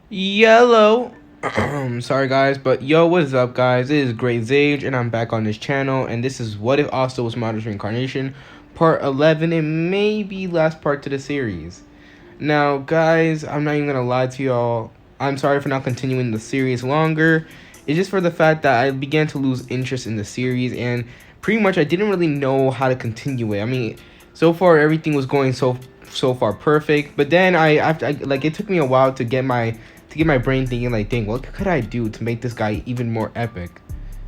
Yellow. Sorry guys, but yo, what is up guys? It is Great Zage and I'm back on this channel, and this is What If Asta was Madara's Reincarnation, part 11 and maybe last part to the series. Now guys, I'm not even gonna lie to y'all, I'm sorry for not continuing the series longer. It's just for the fact that I began to lose interest in the series, and pretty much I didn't really know how to continue it. I mean, so far everything was going so far perfect, but then like it took me a while to get my brain thinking like, dang, what could I do to make this guy even more epic?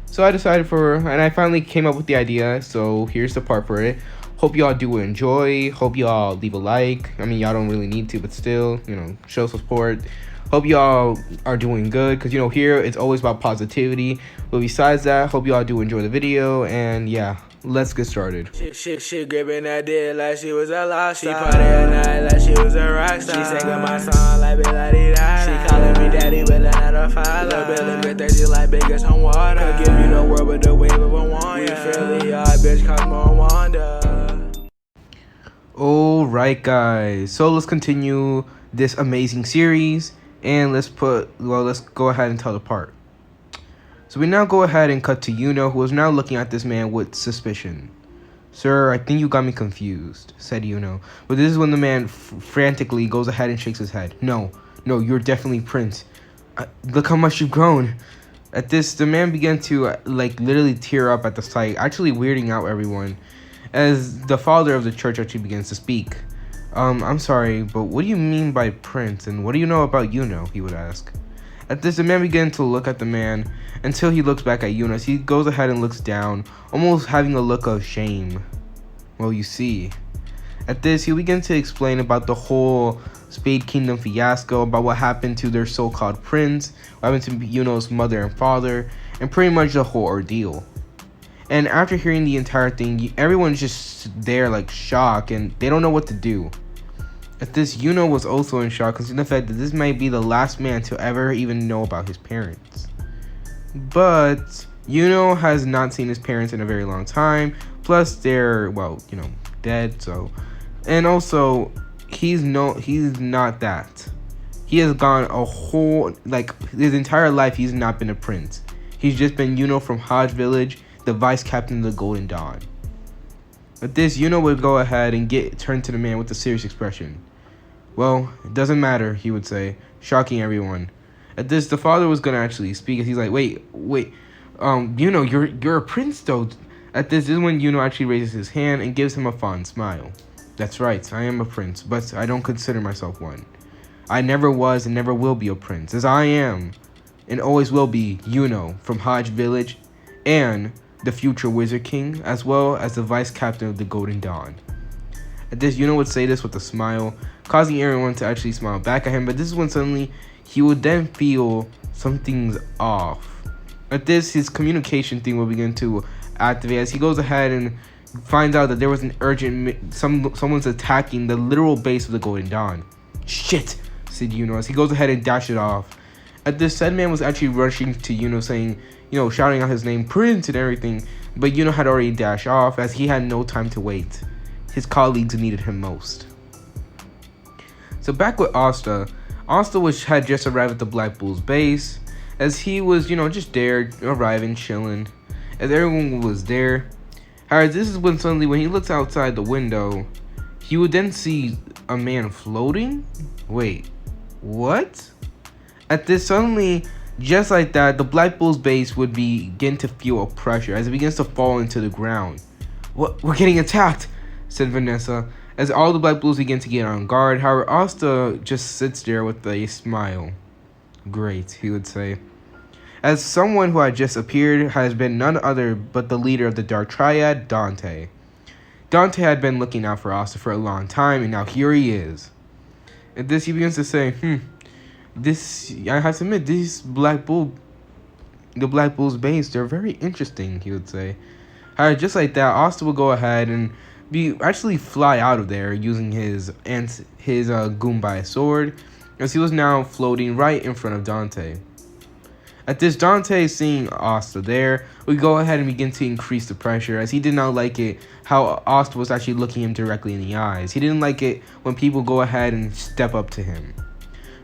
So I decided and I finally came up with the idea. So here's the part for it. Hope y'all do enjoy. Hope y'all leave a like. I mean, y'all don't really need to, but still, show support. Hope y'all are doing good, because here it's always about positivity. But besides that, hope y'all do enjoy the video, and yeah, let's get started. She gripping that dick like she was a lost star. She party at night like she was a rock star. She singing my song like Bella-dee-da. She calling me daddy, but not a father. Little Billy bit thirsty like big as some water. Could give you the world with the wave of a wand. We Philly, our bitch Cosmo and Wanda. Alright guys, so let's continue this amazing series, and let's go ahead and tell the part. So we now go ahead and cut to Yuno, who is now looking at this man with suspicion. "Sir, I think you got me confused," said Yuno. But this is when the man frantically goes ahead and shakes his head. No, you're definitely Prince. Look how much you've grown." At this, the man began to literally tear up at the sight, actually weirding out everyone, as the father of the church actually begins to speak. I'm sorry, but what do you mean by Prince, and what do you know about Yuno?" he would ask. At this, the man began to look at the man until he looks back at Yuno. As he goes ahead and looks down, almost having a look of shame. "Well, you see." At this, he begins to explain about the whole Spade Kingdom fiasco, about what happened to their so-called prince, what happened to Yuno's mother and father, and pretty much the whole ordeal. And after hearing the entire thing, everyone's just there like shocked, and they don't know what to do. At this, Yuno was also in shock, considering the fact that this might be the last man to ever even know about his parents. But Yuno has not seen his parents in a very long time, plus they're, dead, so. And also, he's not that. He has gone a whole, his entire life he's not been a prince. He's just been Yuno from Hodge Village, the vice captain of the Golden Dawn. At this, Yuno would go ahead and turn to the man with a serious expression. "Well, it doesn't matter," he would say, shocking everyone. At this, the father was gonna actually speak, as he's like, wait, Yuno, you're a prince though." At this is when Yuno actually raises his hand and gives him a fond smile. "That's right, I am a prince, but I don't consider myself one. I never was and never will be a prince, as I am, and always will be, Yuno from Hodge Village, and the future Wizard King, as well as the vice captain of the Golden Dawn." At this, Yuno would say this with a smile, causing everyone to actually smile back at him, but this is when suddenly he would then feel something's off. At this, his communication thing will begin to activate as he goes ahead and finds out that there was an urgent, someone's attacking the literal base of the Golden Dawn. "Shit," said Yuno as he goes ahead and dashes it off. At this, said man was actually rushing to Yuno, saying, shouting out his name, "Prince," and everything, but Yuno had already dashed off as he had no time to wait. His colleagues needed him most. So back with Asta. Asta had just arrived at the Black Bull's base, as he was, just there, arriving, chilling, as everyone was there. However, this is when suddenly, when he looks outside the window, he would then see a man floating? Wait, what? At this, suddenly, just like that, the Black Bull's base would begin to feel a pressure as it begins to fall into the ground. "What? We're getting attacked," said Vanessa, as all the Black Bulls begin to get on guard. However, Asta just sits there with a smile. "Great," he would say. As someone who had just appeared has been none other but the leader of the Dark Triad, Dante. Dante had been looking out for Asta for a long time, and now here he is. At this, he begins to say, I have to admit, the Black Bull's base, they're very interesting," he would say. However, just like that, Asta would go ahead and actually fly out of there using his Goombay sword, as he was now floating right in front of Dante. At this, Dante, seeing Asta there, would go ahead and begin to increase the pressure, as he did not like it how Asta was actually looking him directly in the eyes. He didn't like it when people go ahead and step up to him.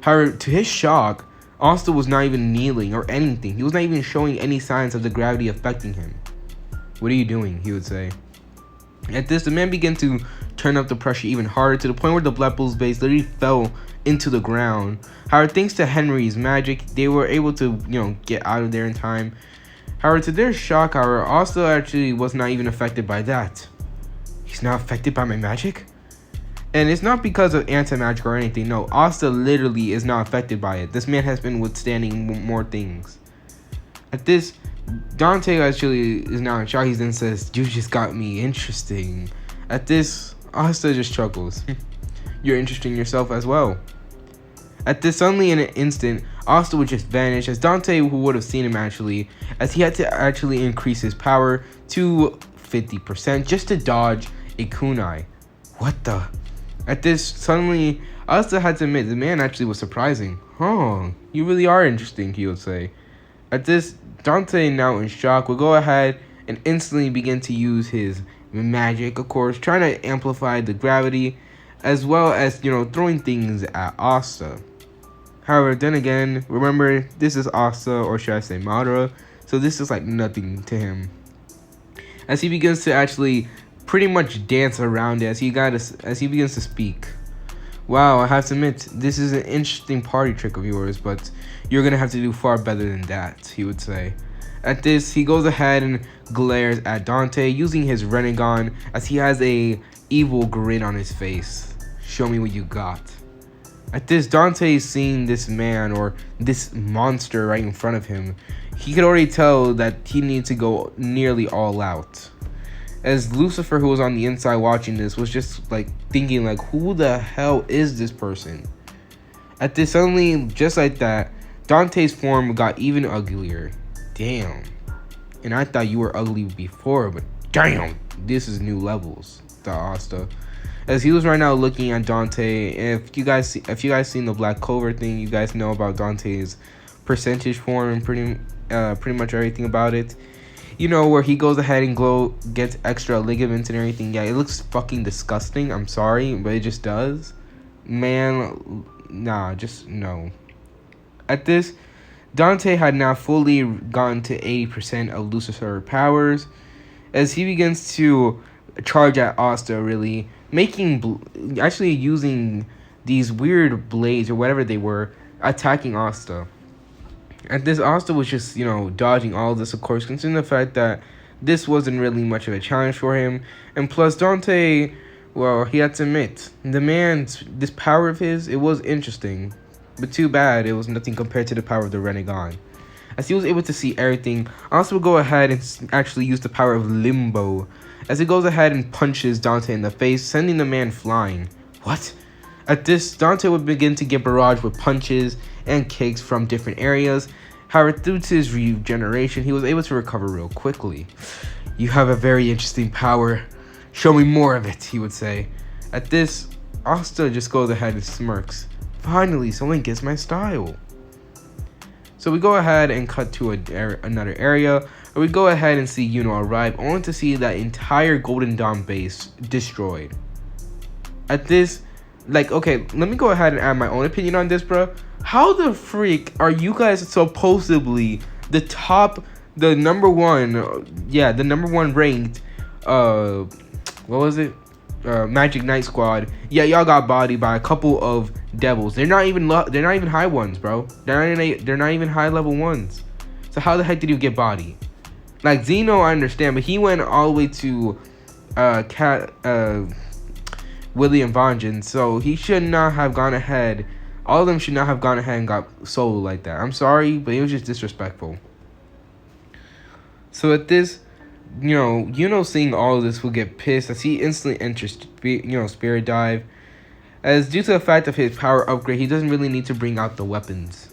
However, to his shock, Asta was not even kneeling or anything. He was not even showing any signs of the gravity affecting him. "What are you doing?" he would say. At this, the man began to turn up the pressure even harder to the point where the Black Bull's base literally fell into the ground. However, thanks to Henry's magic, they were able to, get out of there in time. However, to their shock, Asta actually was not even affected by that. "He's not affected by my magic?" And it's not because of anti-magic or anything. No, Asta literally is not affected by it. This man has been withstanding more things. At this, Dante actually is now in shock. He then says, "You just got me interesting." At this, Asta just chuckles. "You're interesting yourself as well." At this, suddenly in an instant, Asta would just vanish, as Dante, who would have seen him actually, as he had to actually increase his power to 50% just to dodge a kunai. What the? At this, suddenly, Asta had to admit the man actually was surprising. "Oh, you really are interesting," he would say. At this, Dante, now in shock, would go ahead and instantly begin to use his magic, of course, trying to amplify the gravity, as well as, throwing things at Asta. However, then again, remember, this is Asta, or should I say Madara, so this is like nothing to him. As he begins to actually pretty much dance around it, as he begins to speak. "Wow, I have to admit, this is an interesting party trick of yours, but you're gonna have to do far better than that," he would say. At this, he goes ahead and glares at Dante using his Rinnegan, as he has a evil grin on his face. "Show me what you got." At this, Dante is seeing this man, or this monster right in front of him. He could already tell that he needs to go nearly all out. As Lucifer, who was on the inside watching this, was just like thinking like, who the hell is this person? At this, suddenly, just like that, Dante's form got even uglier. "Damn. And I thought you were ugly before, but damn, this is new levels," thought Asta. As he was right now looking at Dante, if you guys seen the Black Clover thing, you guys know about Dante's percentage form and pretty much everything about it. Where he goes ahead and gets extra ligaments and everything. Yeah, it looks fucking disgusting. I'm sorry, but it just does. Man, nah, just no. At this, Dante had now fully gotten to 80% of Lucifer powers, as he begins to charge at Asta, really actually using these weird blades or whatever they were, attacking Asta. At this, Asta was just, dodging all of this, of course, considering the fact that this wasn't really much of a challenge for him. And plus, Dante, well, he had to admit, this power of his, it was interesting. But too bad, it was nothing compared to the power of the Rinnegan. As he was able to see everything, Asta would go ahead and actually use the power of Limbo, as he goes ahead and punches Dante in the face, sending the man flying. What? At this, Dante would begin to get barraged with punches and kicks from different areas. However, due to his regeneration, he was able to recover real quickly. "You have a very interesting power. Show me more of it," he would say. At this, Asta just goes ahead and smirks. "Finally, someone gets my style." So we go ahead and cut to another area, where we go ahead and see Yuno arrive, only to see that entire Golden Dawn base destroyed. At this, okay, let me go ahead and add my own opinion on this, bro. How the freak are you guys supposedly the number one ranked, what was it? Magic Knight Squad. Yeah, y'all got bodied by a couple of devils. They're not even high ones, bro. They're not even high level ones. So how the heck did you get bodied? Like Zeno, I understand, but he went all the way to William Vongen, so he should not have gone ahead. All of them should not have gone ahead and got soloed like that. I'm sorry, but it was just disrespectful. So at this, Yuno seeing all of this will get pissed, as he instantly enters, Spirit Dive. As due to the fact of his power upgrade, he doesn't really need to bring out the weapons.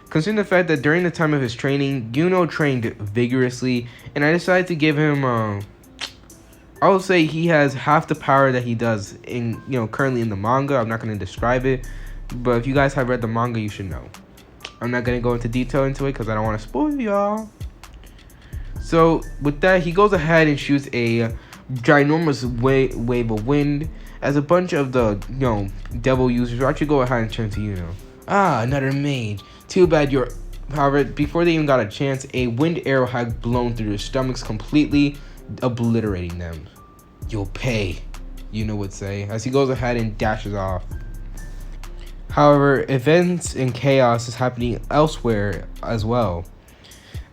Considering the fact that during the time of his training, Yuno trained vigorously, and I decided to give him, I would say he has half the power that he does in, currently in the manga. I'm not going to describe it, but if you guys have read the manga, you should know. I'm not going to go into detail into it because I don't want to spoil y'all. So with that, he goes ahead and shoots a ginormous wave of wind, as a bunch of the devil users will actually go ahead and turn to Ah, another mage. Too bad you're... However, before they even got a chance, a wind arrow had blown through their stomachs, completely obliterating them. You'll pay, Yuno would say, as he goes ahead and dashes off. However, events and chaos is happening elsewhere as well.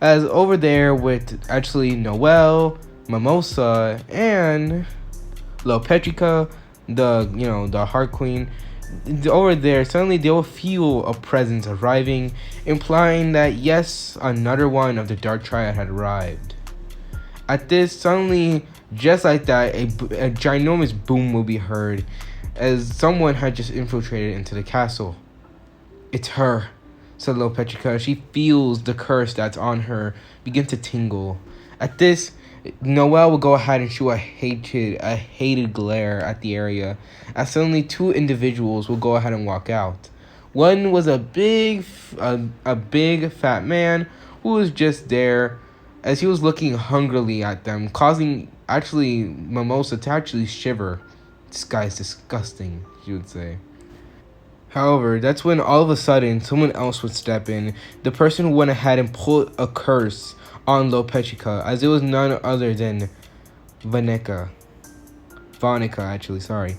As over there with actually Noelle, Mimosa, and Lopetrica, the Heart Queen, over there, suddenly they'll feel a presence arriving, implying that yes, another one of the Dark Triad had arrived. At this, suddenly, just like that, a ginormous boom will be heard, as someone had just infiltrated into the castle. It's her, said Lopetrica. She feels the curse that's on her begin to tingle. At this, Noelle will go ahead and shoot a hated glare at the area, as suddenly two individuals will go ahead and walk out. One was a big fat man who was just there, as he was looking hungrily at them, causing actually Mimosa to actually shiver. This guy's disgusting, she would say. However, that's when all of a sudden someone else would step in, the person who went ahead and pulled a curse on Lopetrica, as it was none other than Vonica, actually, sorry.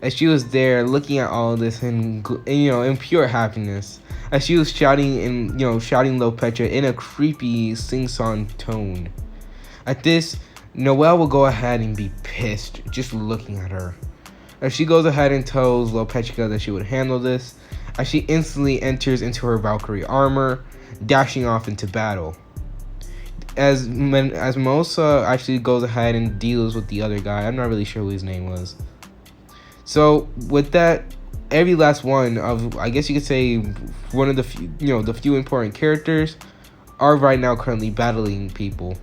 As she was there looking at all of this and in pure happiness, as she was shouting Lopetra in a creepy sing-song tone. At this, Noelle will go ahead and be pissed just looking at her. As she goes ahead and tells Lopetrica that she would handle this, as she instantly enters into her Valkyrie armor, dashing off into battle. As Mimosa actually goes ahead and deals with the other guy. I'm not really sure who his name was. So with that, every last one of, I guess you could say, one of the few important characters are right now currently battling people.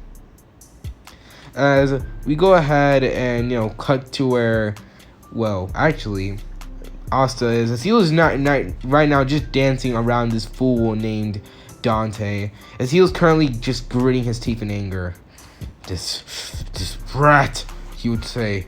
As we go ahead and cut to where, well, actually, Asta is, as he was not right now just dancing around this fool named Dante, as he was currently just gritting his teeth in anger. This brat, he would say.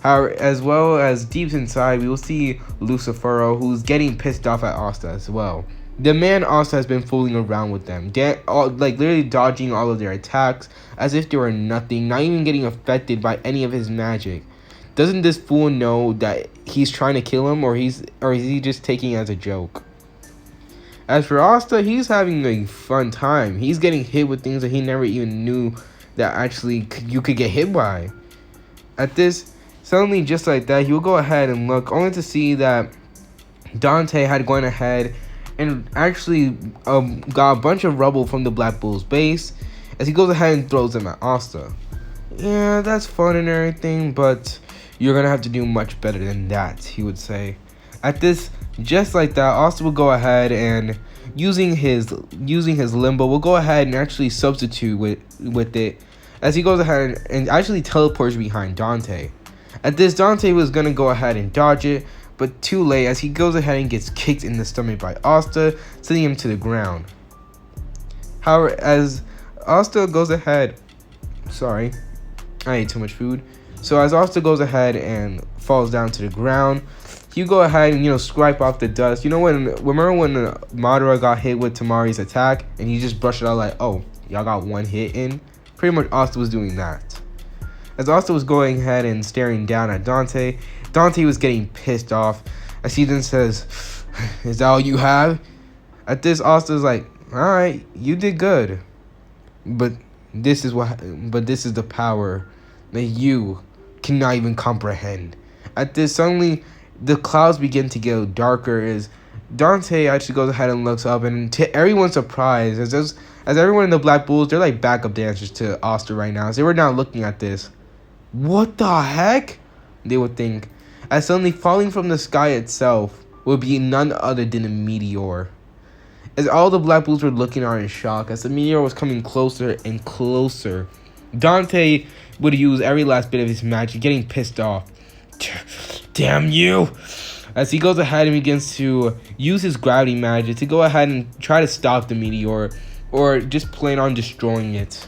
However, as well as deep inside, we will see Lucifero, who's getting pissed off at Asta as well. The man Asta has been fooling around with them, literally dodging all of their attacks as if they were nothing, not even getting affected by any of his magic. Doesn't this fool know that he's trying to kill him, or is he just taking it as a joke? As for Asta, he's having a fun time. He's getting hit with things that he never even knew that actually you could get hit by. At this, suddenly just like that, he will go ahead and look, only to see that Dante had gone ahead and actually got a bunch of rubble from the Black Bull's base, as he goes ahead and throws them at Asta. Yeah, that's fun and everything, but you're gonna have to do much better than that, he would say. At this, just like that, Asta will go ahead and using his limbo, will go ahead and actually substitute with it, as he goes ahead and actually teleports behind Dante. At this, Dante was gonna go ahead and dodge it, but too late, as he goes ahead and gets kicked in the stomach by Asta, sending him to the ground. However, as Asta goes ahead, sorry, I ate too much food. So as Asta goes ahead and falls down to the ground, you go ahead and scrape off the dust. Remember when Madara got hit with Tamari's attack and he just brushed it out like, oh, y'all got one hit in? Pretty much Asta was doing that. As Asta was going ahead and staring down at Dante, Dante was getting pissed off, as he then says, "Is that all you have?" At this, Asta's like, "Alright, you did good. But this is the power that you cannot even comprehend." At this, suddenly the clouds begin to get darker, as Dante actually goes ahead and looks up, and to everyone's surprise, as everyone in the Black Bulls, they're like backup dancers to Asta right now, as they were now looking at this. What the heck? They would think, as suddenly falling from the sky itself would be none other than a meteor. As all the Black Bulls were looking on in shock, as the meteor was coming closer and closer, Dante would use every last bit of his magic, getting pissed off. Damn you! As he goes ahead and begins to use his gravity magic to go ahead and try to stop the meteor, or just plan on destroying it.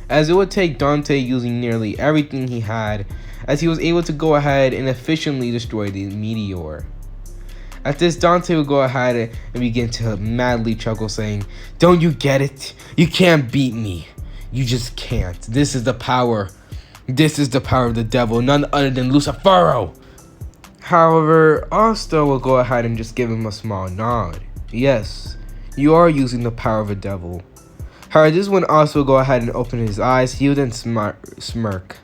As it would take Dante using nearly everything he had, as he was able to go ahead and efficiently destroy the meteor. At this, Dante would go ahead and begin to madly chuckle, saying, "Don't you get it? You can't beat me. You just can't. This is the power. This is the power of the devil, none other than Lucifero." However, Asta will go ahead and just give him a small nod. "Yes, you are using the power of a devil." However, this is when Asta will go ahead and open his eyes. He will then smirk.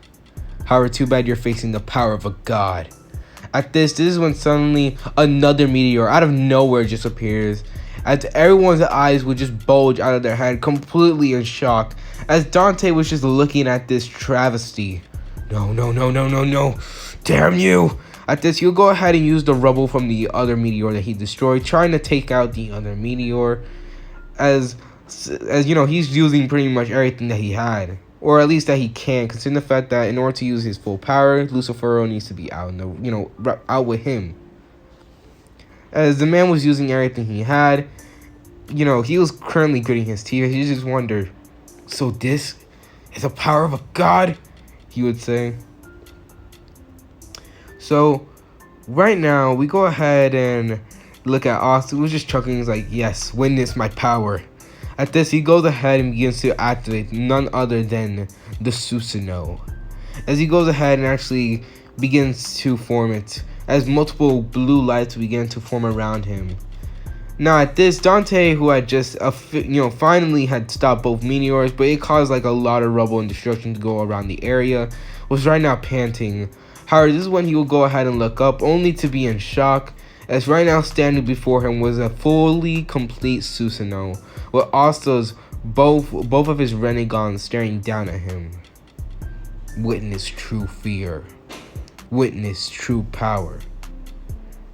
"However, too bad you're facing the power of a god." At this is when suddenly another meteor out of nowhere just appears, as everyone's eyes would just bulge out of their head, completely in shock, as Dante was just looking at this travesty. No, no, no, no, no, no. Damn you. At this, he'll go ahead and use the rubble from the other meteor that he destroyed, trying to take out the other meteor, as you know, he's using pretty much everything that he had, or at least that he can, considering the fact that in order to use his full power, Lucifero needs to be out in the, out with him. As the man was using everything he had, he was currently gritting his teeth. He just wondered, so this is the power of a god, he would say. So right now we go ahead and look at Asta, who's just chuckling. He's like, "Yes, witness my power." At this, he goes ahead and begins to activate none other than the Susanoo, as he goes ahead and actually begins to form it, as multiple blue lights begin to form around him. Now at this, Dante, who had just finally had stopped both meteors, but it caused like a lot of rubble and destruction to go around the area, was right now panting. However, this is when he will go ahead and look up, only to be in shock, as right now standing before him was a fully complete Susanoo, with Asta's both of his renegades staring down at him. Witness true fear. Witness true power.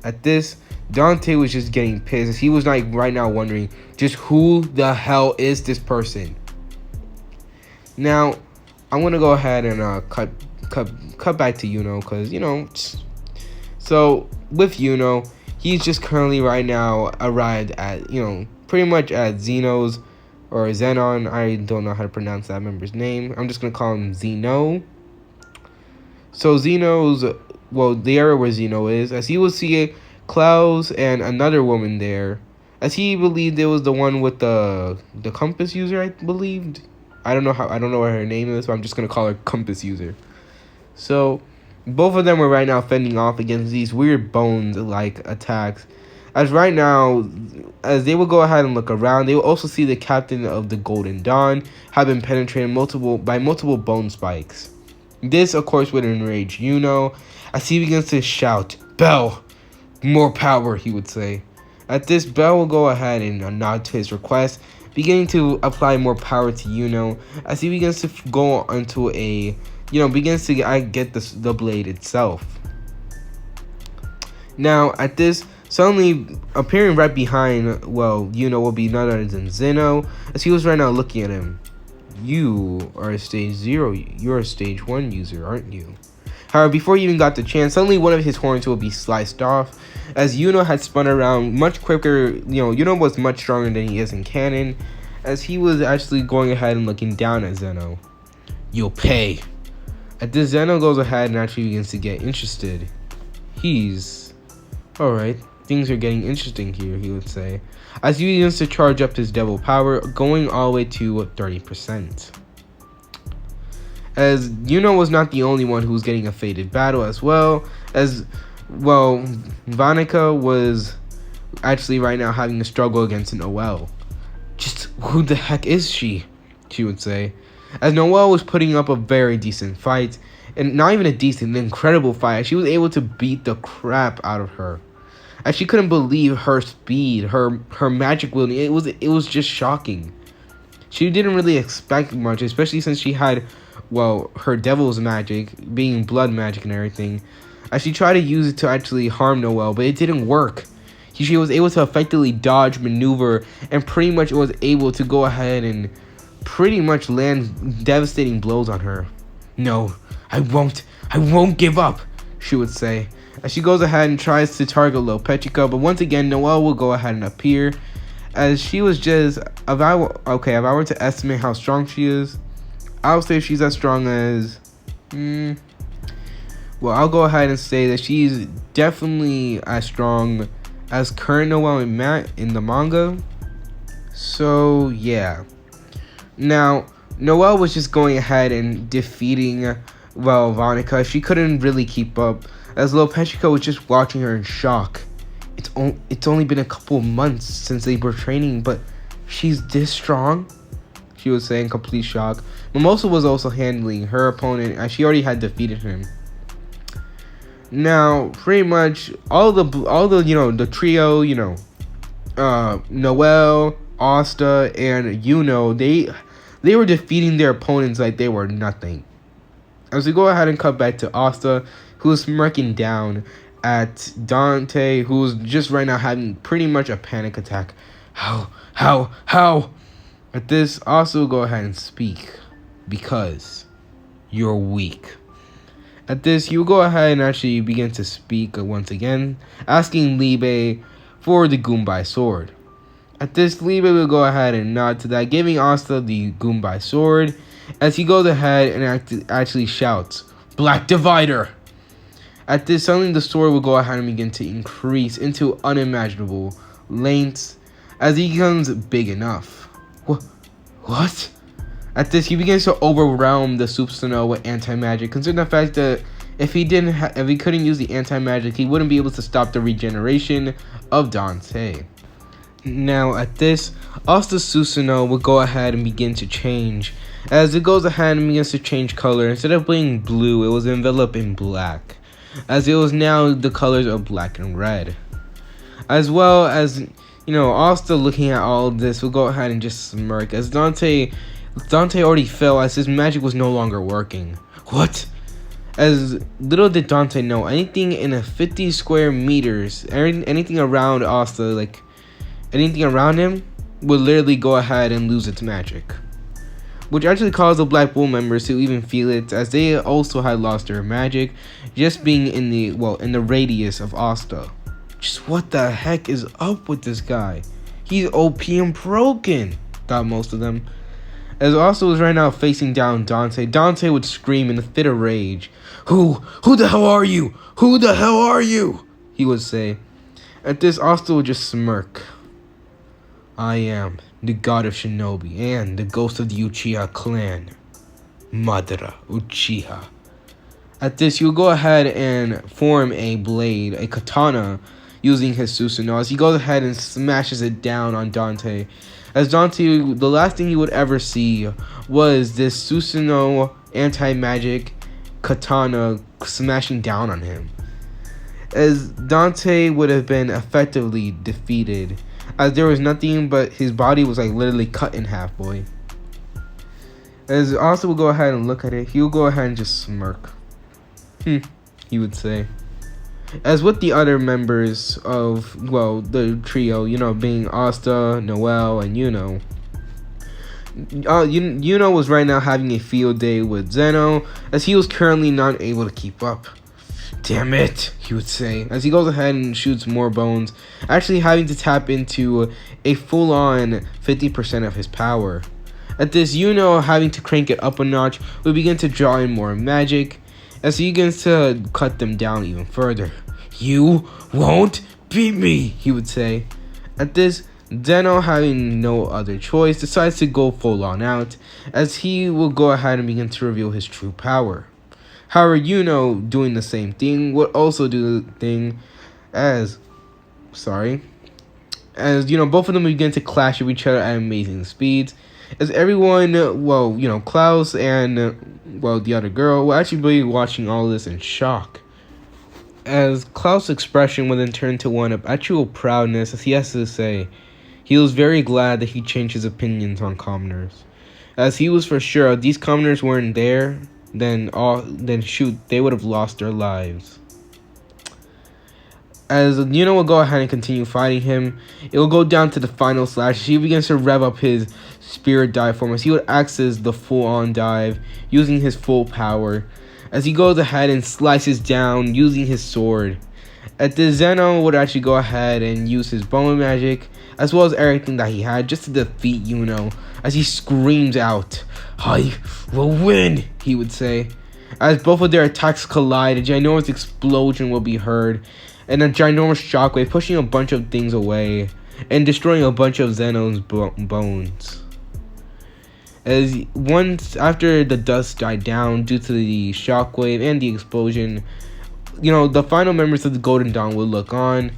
At this, Dante was just getting pissed, as he was like right now wondering just who the hell is this person. Now, I'm gonna go ahead and cut back to Yuno, because so with Yuno, he's just currently right now arrived at pretty much at Zeno's or Zenon. I don't know how to pronounce that member's name. I'm just gonna call him Zeno. So Zeno's, the area where Zeno is, as he will see Klaus and another woman there, as he believed it was the one with the compass user. I believed. I don't know what her name is, but I'm just gonna call her compass user. So both of them were right now fending off against these weird bones-like attacks. As right now, as they will go ahead and look around, they will also see the captain of the Golden Dawn have been penetrated by multiple bone spikes. This, of course, would enrage Yuno, as he begins to shout, "Bell, more power," he would say. At this, Bell will go ahead and nod to his request, beginning to apply more power to Yuno, as he begins to go onto begins to get the blade itself. Now, at this, suddenly appearing right behind, Yuno will be none other than Zeno, as he was right now looking at him. "You are a stage 0. You're a stage 1 user, aren't you?" However, before he even got the chance, suddenly one of his horns will be sliced off, as Yuno had spun around much quicker. Yuno was much stronger than he is in canon, as he was actually going ahead and looking down at Zeno. "You'll pay." At this, Zeno goes ahead and actually begins to get interested. Alright, things are getting interesting here, he would say, as he begins to charge up his devil power, going all the way to 30%. As Yuno was not the only one who was getting a fated battle as well, as Vanica was actually right now having a struggle against Noelle. "Just who the heck is she?" she would say, as Noelle was putting up a very decent fight, and not even a decent, an incredible fight. She was able to beat the crap out of her, as she couldn't believe her speed, her magic wielding. It was just shocking. She didn't really expect much, especially since she had her devil's magic, being blood magic and everything, as she tried to use it to actually harm Noelle, but it didn't work. She was able to effectively dodge, maneuver, and pretty much was able to go ahead and pretty much land devastating blows on her. "No, I won't give up," she would say, as she goes ahead and tries to target Lil Petrica, but once again, Noelle will go ahead and appear, as she was just, if I were to estimate how strong she is, I would say she's as strong as, I'll go ahead and say that she's definitely as strong as current Noelle and Matt in the manga. So yeah. Now Noelle was just going ahead and defeating Vonica. She couldn't really keep up, as Lil Petrico was just watching her in shock. It's only been a couple of months since they were training, but she's this strong, she was saying, complete shock. Mimosa was also handling her opponent, as she already had defeated him. Now, pretty much all the the trio, Noelle, Asta, and Yuno, they were defeating their opponents like they were nothing. As we go ahead and cut back to Asta, who's smirking down at Dante, who's just right now having pretty much a panic attack. How? At this, Asta will go ahead and speak, because you're weak. At this, he will go ahead and actually begin to speak once again, asking Libe for the Goombai sword. At this, Libe will go ahead and nod to that, giving Asta the Goombai sword, as he goes ahead and actually shouts, "Black Divider!" At this, suddenly the sword will go ahead and begin to increase into unimaginable lengths as he becomes big enough. What? At this, he begins to overwhelm the Susanoo with anti-magic, considering the fact that if he couldn't use the anti-magic, he wouldn't be able to stop the regeneration of Dante. Now, at this, Asta's Susanoo will go ahead and begin to change. As it goes ahead and begins to change color, instead of being blue, it was enveloped in black, as it was now the colors of black and red. As well as, Asta looking at all of this will go ahead and just smirk, as Dante already fell, as his magic was no longer working. What? As little did Dante know, anything in a 50 square meters, anything around Asta, anything around him, would literally go ahead and lose its magic. Which actually caused the Black Bull members to even feel it, as they also had lost their magic, just being in the radius of Asta. Just what the heck is up with this guy? He's OP and broken, thought most of them. As Asta was right now facing down Dante, Dante would scream in a fit of rage. Who the hell are you? Who the hell are you? He would say. At this, Asta would just smirk. I am the god of Shinobi and the ghost of the Uchiha clan, Madara Uchiha. At this, he will go ahead and form a blade, a katana, using his Susanoo, as he goes ahead and smashes it down on Dante. As Dante, the last thing he would ever see was this Susanoo anti-magic katana smashing down on him. As Dante would have been effectively defeated, as there was nothing but his body was literally cut in half, boy. As Asta will go ahead and look at it, he will go ahead and just smirk. He would say. As with the other members of, the trio, being Asta, Noelle, and Yuno. Yuno was right now having a field day with Zeno, as he was currently not able to keep up. Damn it, he would say, as he goes ahead and shoots more bones, actually having to tap into a full-on 50% of his power. At this, Yuno, having to crank it up a notch, will begin to draw in more magic, as he begins to cut them down even further. You won't beat me, he would say. At this, Zeno, having no other choice, decides to go full-on out, as he will go ahead and begin to reveal his true power. However, Yuno, doing the same thing, would also do the thing as both of them begin to clash with each other at amazing speeds, as everyone, Klaus and, the other girl will actually be watching all this in shock. As Klaus' expression would then turn to one of actual proudness, as he has to say, he was very glad that he changed his opinions on commoners, as he was for sure if these commoners weren't there, then shoot, they would have lost their lives. As Yuno will go ahead and continue fighting him, it will go down to the final slash. He begins to rev up his spirit dive form, as he would access the full-on dive using his full power, as he goes ahead and slices down using his sword. At this, Zeno would actually go ahead and use his bone magic, as well as everything that he had, just to defeat Yuno, as he screams out, I will win, he would say. As both of their attacks collide, a ginormous explosion will be heard, and a ginormous shockwave pushing a bunch of things away and destroying a bunch of Zeno's bones. As once after the dust died down due to the shockwave and the explosion, the final members of the Golden Dawn will look on,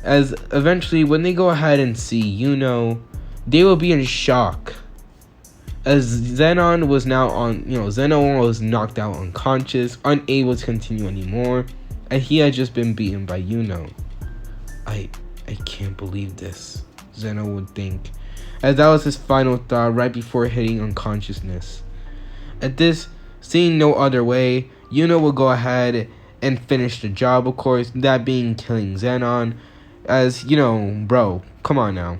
as eventually when they go ahead and see Yuno, they will be in shock, as Zeno was knocked out unconscious, unable to continue anymore, and he had just been beaten by Yuno. I can't believe this, Zeno would think, as that was his final thought right before hitting unconsciousness. At this, seeing no other way, Yuno will go ahead and finish the job, of course, that being killing Zenon, as, bro, come on now.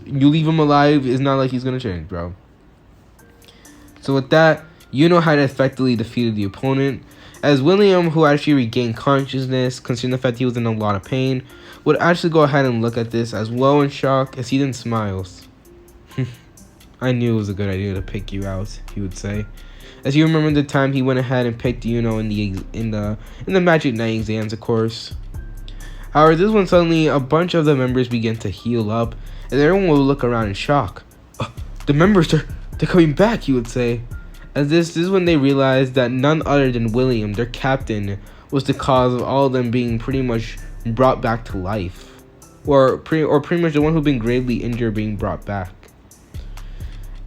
You leave him alive, it's not like he's gonna change, bro. So with that, Yuno had effectively defeated the opponent, as William, who actually regained consciousness, considering the fact he was in a lot of pain, would actually go ahead and look at this as well in shock, as he then smiles. I knew it was a good idea to pick you out, he would say, as you remember the time he went ahead and picked Yuno in the Magic Night exams, of course. However, this one suddenly a bunch of the members began to heal up, and everyone will look around in shock. The members, they're coming back, he would say. As this is when they realized that none other than William, their captain, was the cause of all of them being pretty much brought back to life, or pretty much the one who'd been gravely injured being brought back.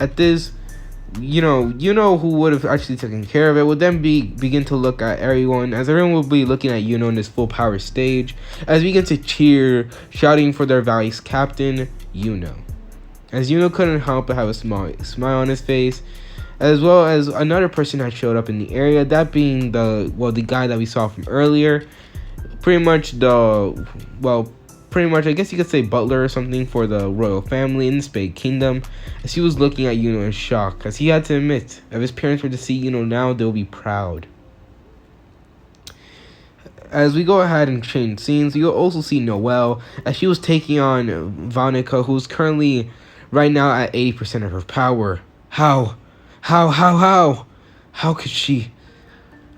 At this, who would have actually taken care of it would then begin to look at everyone, as everyone will be looking at Yuno in this full power stage, as we begin to cheer, shouting for their vice captain, Yuno. As Yuno couldn't help but have a smile on his face, as well as another person had showed up in the area, that being the guy that we saw from earlier, pretty much I guess you could say butler or something for the royal family in the Spade Kingdom, as he was looking at Yuno in shock, as he had to admit, if his parents were to see Yuno now, they'll be proud. As we go ahead and change scenes, you'll also see Noelle, as she was taking on Vonica, who's currently right now at 80% of her power. How could she?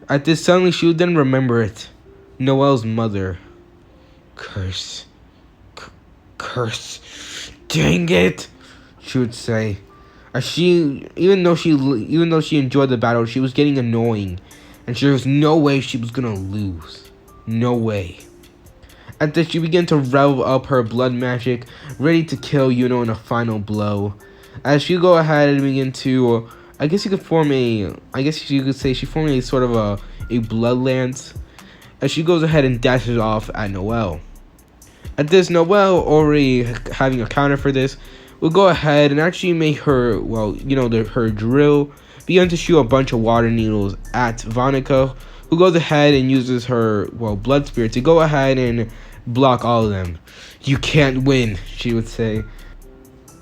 At this, suddenly she would then remember it. Noelle's mother. Curse. Dang it, she would say. As even though she enjoyed the battle, she was getting annoying, and there was no way she was gonna lose. No way. At this, she began to rev up her blood magic, ready to kill Yuno in a final blow. As she go ahead and begin to, I guess you could say she formed a sort of a blood lance, as she goes ahead and dashes off at Noelle. At this, Noelle, already having a counter for this, will go ahead and actually make her, her drill begin to shoot a bunch of water needles at Vonica, who goes ahead and uses her, blood spirit to go ahead and block all of them. You can't win, she would say.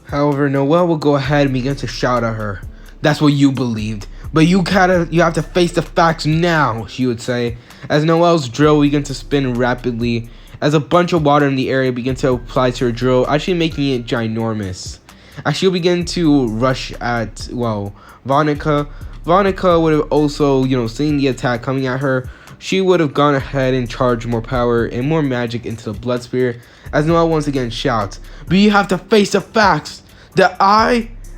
However, Noelle will go ahead and begin to shout at her. That's what you believed, but you have to face the facts now, she would say, as Noelle's drill began to spin rapidly, as a bunch of water in the area began to apply to her drill, actually making it ginormous. As she'll begin to rush at, Vonica. Vonica would have also, seen the attack coming at her. She would have gone ahead and charged more power and more magic into the blood spear, as Noelle once again shouts, but you have to face the facts that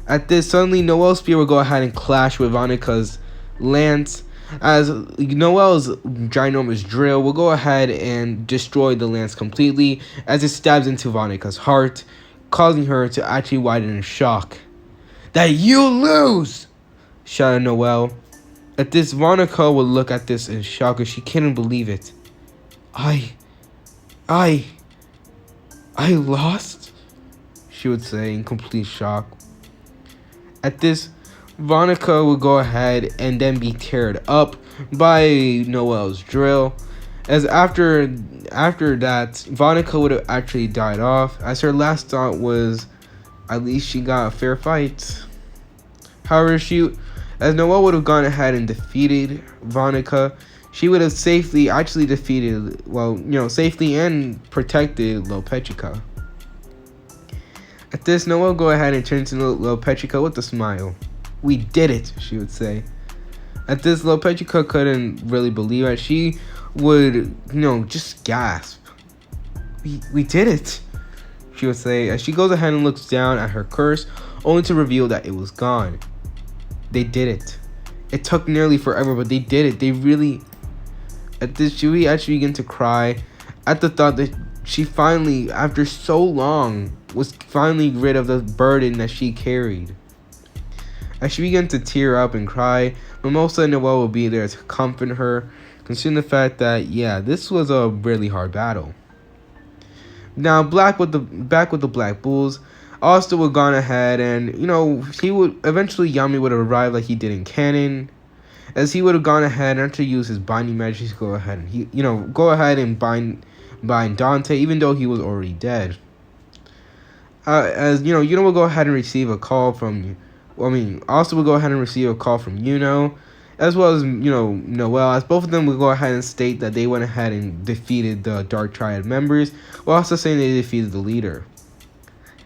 At this, suddenly Noelle's spear will go ahead and clash with Vonica's lance, as Noelle's ginormous drill will go ahead and destroy the lance completely, as it stabs into Vonica's heart, causing her to actually widen in shock. That you lose! Shouted Noelle. At this, Vonica would look at this in shock, as she couldn't believe it. I lost? She would say in complete shock. At this, Vonica would go ahead and then be teared up by Noelle's drill, as after that, Vonica would have actually died off, as her last thought was, at least she got a fair fight. However, as Noelle would have gone ahead and defeated Vonica, she would have safely defeated, safely and protected Lopetrica. At this, Noelle go ahead and turn to Lopetrica with a smile. We did it, she would say. At this, Lopetrica couldn't really believe it. She would, just gasp. We did it, she would say, as she goes ahead and looks down at her curse, only to reveal that it was gone. They did it. It took nearly forever, but they did it. They really... At this, she actually began to cry at the thought that she finally, after so long, was finally rid of the burden that she carried. As she began to tear up and cry, Mimosa and Noelle will be there to comfort her, considering the fact that, yeah, this was a really hard battle. Now, back with the Black Bulls, Asta would gone ahead and, he would eventually Yami would arrive like he did in canon, as he would have gone ahead and to use his binding magic to go ahead and bind Dante, even though he was already dead. Yuno will go ahead and receive a call from, Asta will go ahead and receive a call from Yuno, as well as, Noelle, as both of them will go ahead and state that they went ahead and defeated the Dark Triad members, while also saying they defeated the leader.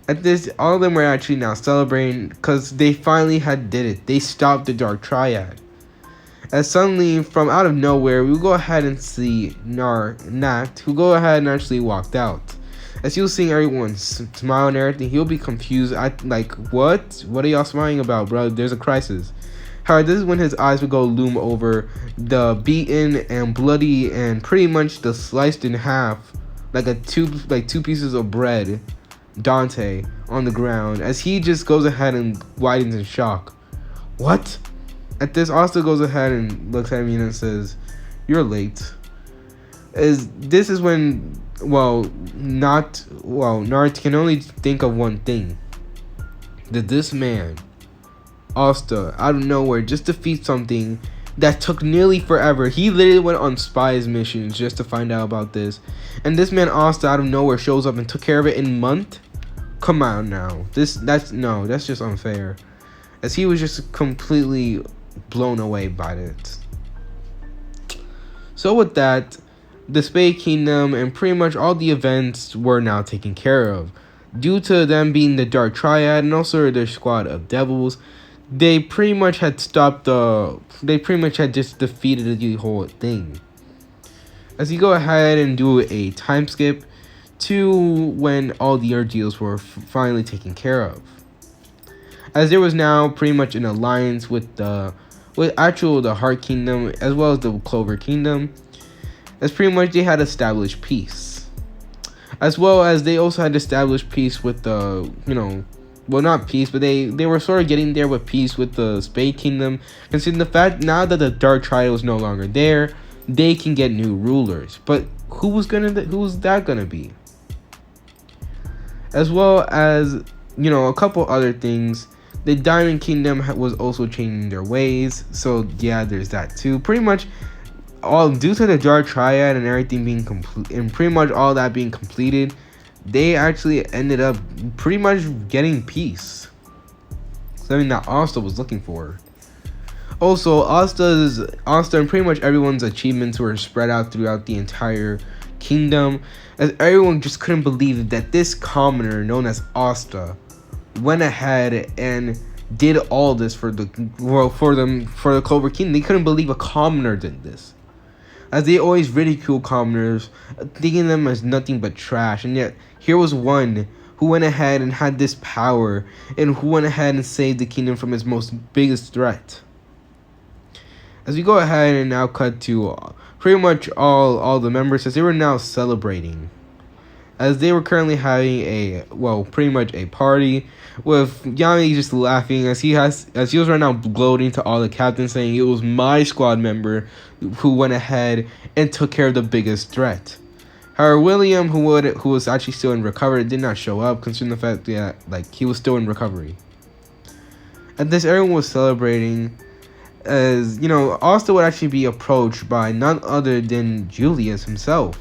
At this, all of them were actually now celebrating, because they finally did it. They stopped the Dark Triad. As suddenly, from out of nowhere, we will go ahead and see Nacht, who go ahead and actually walked out. As he'll see everyone smile and everything, he'll be confused. What? What are y'all smiling about, bro? There's a crisis. However, this is when his eyes would go loom over the beaten and bloody and pretty much the sliced in half, two pieces of bread, Dante, on the ground, as he just goes ahead and widens in shock. What? At this, Asta goes ahead and looks at me and says, "You're late." This is when, Nart can only think of one thing. That this man, Asta, out of nowhere, just defeat something that took nearly forever. He literally went on spies missions just to find out about this. And this man, Asta, out of nowhere, shows up and took care of it in a month? Come on now. That's just unfair. As he was just completely blown away by it. So with that, the Spade Kingdom and pretty much all the events were now taken care of. Due to them being the Dark Triad and also their squad of devils, they pretty much had just defeated the whole thing. As you go ahead and do a time skip to when all the ordeals were finally taken care of. As there was now pretty much an alliance with the Heart Kingdom as well as the Clover Kingdom, as pretty much they had established peace. As well as they also had established peace with the, not peace, but they were sort of getting there with peace with the Spade Kingdom, considering the fact now that the Dark Triad was no longer there, they can get new rulers. But who's that gonna be? As well as, a couple other things. The Diamond Kingdom was also changing their ways, so yeah, there's that too. Pretty much all due to the Dark Triad and everything being complete, and pretty much all that being completed, they actually ended up pretty much getting peace. Something that Asta was looking for. Also, Asta and pretty much everyone's achievements were spread out throughout the entire kingdom, as everyone just couldn't believe that this commoner known as Asta went ahead and did all this for the Clover Kingdom. They couldn't believe a commoner did this, as they always ridicule commoners, thinking them as nothing but trash. And yet, here was one who went ahead and had this power, and who went ahead and saved the kingdom from its biggest threat. As we go ahead and now cut to pretty much all the members, as they were now celebrating, as they were currently having pretty much a party, with Yami just laughing as he was right now gloating to all the captains, saying it was my squad member who went ahead and took care of the biggest threat. However, William, who was actually still in recovery, did not show up, considering the fact that he was still in recovery. At this, everyone was celebrating, as Asta would actually be approached by none other than Julius himself.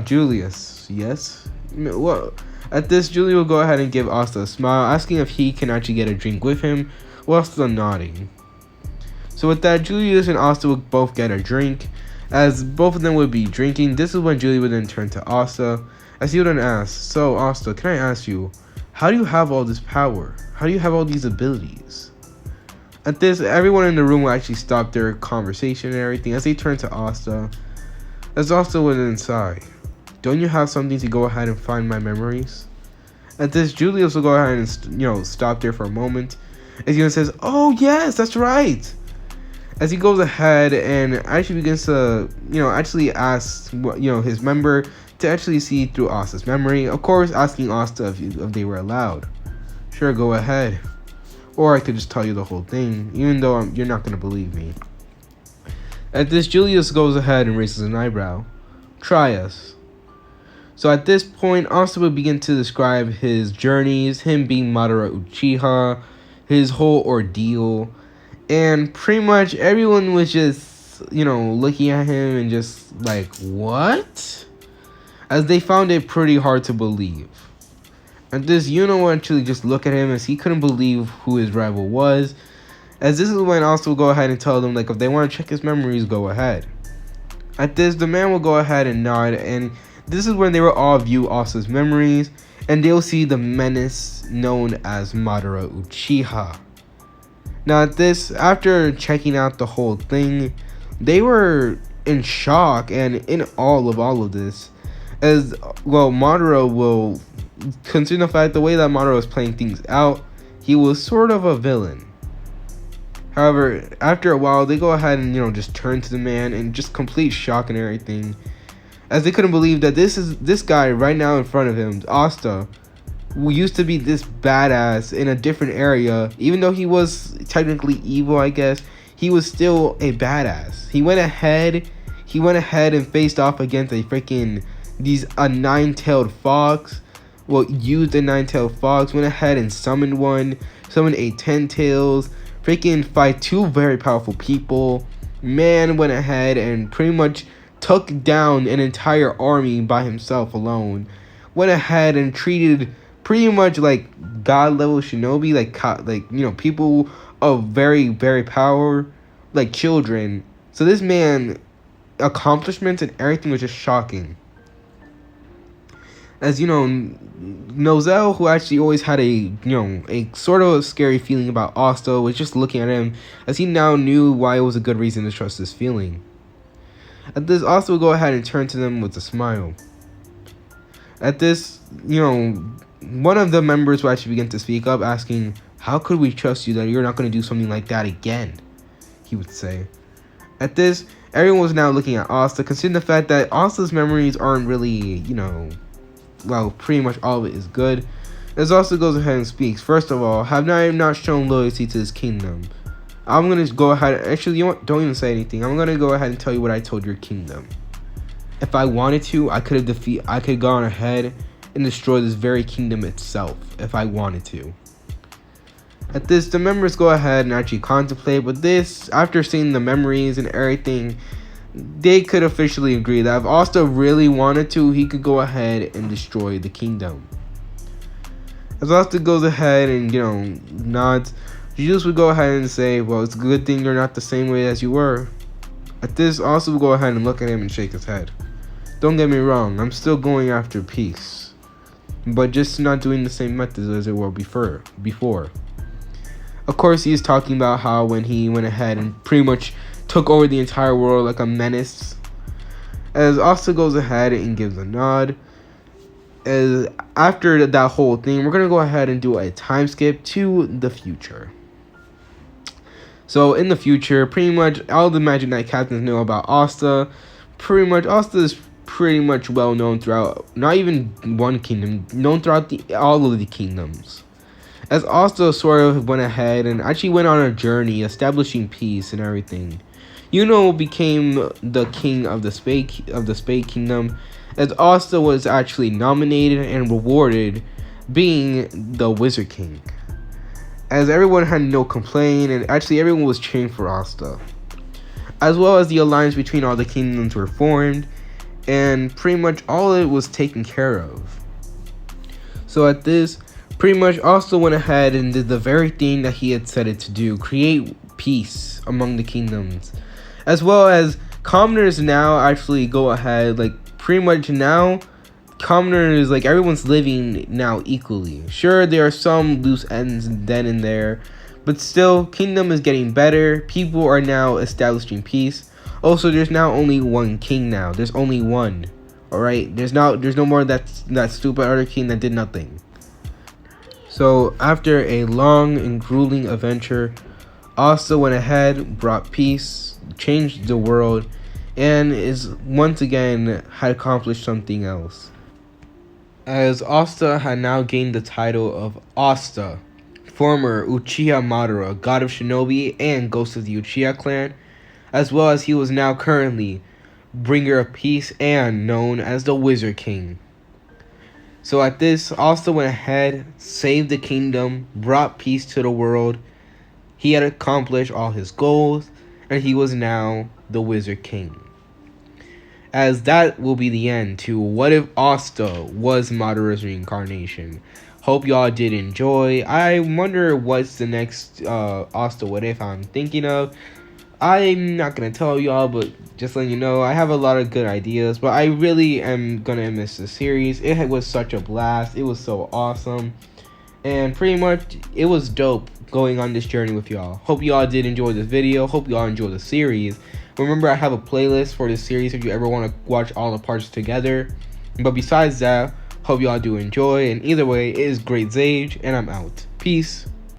Julius, yes. Well, at this, Julie will go ahead and give Asta a smile, asking if he can actually get a drink with him, while still nodding. So with that, Julius and Asta will both get a drink. As both of them would be drinking, this is when Julie would then turn to Asta, as he would then ask, "So Asta, can I ask you, how do you have all this power? How do you have all these abilities?" At this, everyone in the room will actually stop their conversation and everything as they turn to Asta, As Asta went inside, don't you have something to go ahead and find my memories? At this, Julius will go ahead and stop there for a moment. As he says, "Oh yes, that's right." As he goes ahead and actually begins to actually ask his member to actually see through Asta's memory. Of course, asking Asta if they were allowed. Sure, go ahead. Or I could just tell you the whole thing, even though you're not gonna believe me. At this, Julius goes ahead and raises an eyebrow. Try us. So at this point, Asta will begin to describe his journeys, him being Madara Uchiha, his whole ordeal, and pretty much everyone was just, looking at him and just like, what? As they found it pretty hard to believe. At this, Yuno will actually just look at him as he couldn't believe who his rival was. As this is when Asta will go ahead and tell them, like, if they want to check his memories, go ahead. At this, the man will go ahead and nod, and this is when they will all view Asta's memories, and they'll see the menace known as Madara Uchiha. Now at this, after checking out the whole thing, they were in shock and in awe of all of this. As, well, Madara will, considering the fact the way that Madara was playing things out, he was sort of a villain. However, after a while, they go ahead and, just turn to the man in just complete shock and everything, as they couldn't believe that this guy right now in front of him, Asta, who used to be this badass in a different area. Even though he was technically evil, I guess, he was still a badass. He went ahead and faced off against a nine-tailed fox. Well, used a nine-tailed fox, went ahead and summoned a 10 tails, fight two very powerful people. Man went ahead and pretty much took down an entire army by himself alone. Went ahead and treated pretty much like god level shinobi, people of very, very power, like children. So this man, accomplishments and everything was just shocking. As Noelle, who actually always had a sort of a scary feeling about Asta, was just looking at him, as he now knew why it was a good reason to trust this feeling. At this, Asta will go ahead and turn to them with a smile. At this, one of the members will actually begin to speak up, asking, "How could we trust you that you're not going to do something like that again?" he would say. At this, everyone was now looking at Asta, considering the fact that Asta's memories aren't really, pretty much all of it is good. As Asta goes ahead and speaks, "First of all, have I not shown loyalty to this kingdom? I'm going to go ahead, actually, don't even say anything. I'm going to go ahead and tell you what I told your kingdom. If I wanted to, I could have gone ahead and destroyed this very kingdom itself, if I wanted to." At this, the members go ahead and actually contemplate, but this, after seeing the memories and everything, they could officially agree that if Asta really wanted to, he could go ahead and destroy the kingdom. As Asta goes ahead and, nods, Jesus would go ahead and say, "Well, it's a good thing you're not the same way as you were." At this, Asta will go ahead and look at him and shake his head. "Don't get me wrong, I'm still going after peace, but just not doing the same methods as it were before. Of course, he's talking about how when he went ahead and pretty much took over the entire world like a menace. As Asta goes ahead and gives a nod, as after that whole thing, we're going to go ahead and do a time skip to the future. So in the future, pretty much all the Magic Knight captains know about Asta. Pretty much, Asta is pretty much well known throughout, not even one kingdom, known throughout all of the kingdoms. As Asta sort of went ahead and actually went on a journey establishing peace and everything, Yuno became the king of the Spade Kingdom, as Asta was actually nominated and rewarded being the Wizard King. As everyone had no complaint, and actually everyone was cheering for Asta. As well as the alliance between all the kingdoms were formed, and pretty much all of it was taken care of. So at this, pretty much Asta went ahead and did the very thing that he had said it to do, create peace among the kingdoms. As well as commoners now actually go ahead, pretty much now, commoners, everyone's living now equally. Sure, there are some loose ends then and there, but still, kingdom is getting better. People are now establishing peace. Also, there's now only one king now. There's only one. Alright? There's no more that stupid other king that did nothing. So, after a long and grueling adventure, Asta went ahead, brought peace, changed the world, and is once again had accomplished something else. As Asta had now gained the title of Asta, former Uchiha Madara, god of shinobi and ghost of the Uchiha clan, as well as he was now currently bringer of peace and known as the Wizard King. So at this, Asta went ahead, saved the kingdom, brought peace to the world. He had accomplished all his goals, and he was now the Wizard King. As that will be the end to What If Asta Was Madara's Reincarnation. Hope y'all did enjoy. I wonder what's the next Asta What If I'm thinking of. I'm not going to tell y'all, but just letting you know, I have a lot of good ideas, but I really am going to miss the series. It was such a blast. It was so awesome. And pretty much, it was dope going on this journey with y'all. Hope y'all did enjoy this video. Hope y'all enjoy the series. Remember, I have a playlist for this series if you ever want to watch all the parts together. But besides that, hope y'all do enjoy. And either way, it is Great Zage, and I'm out. Peace.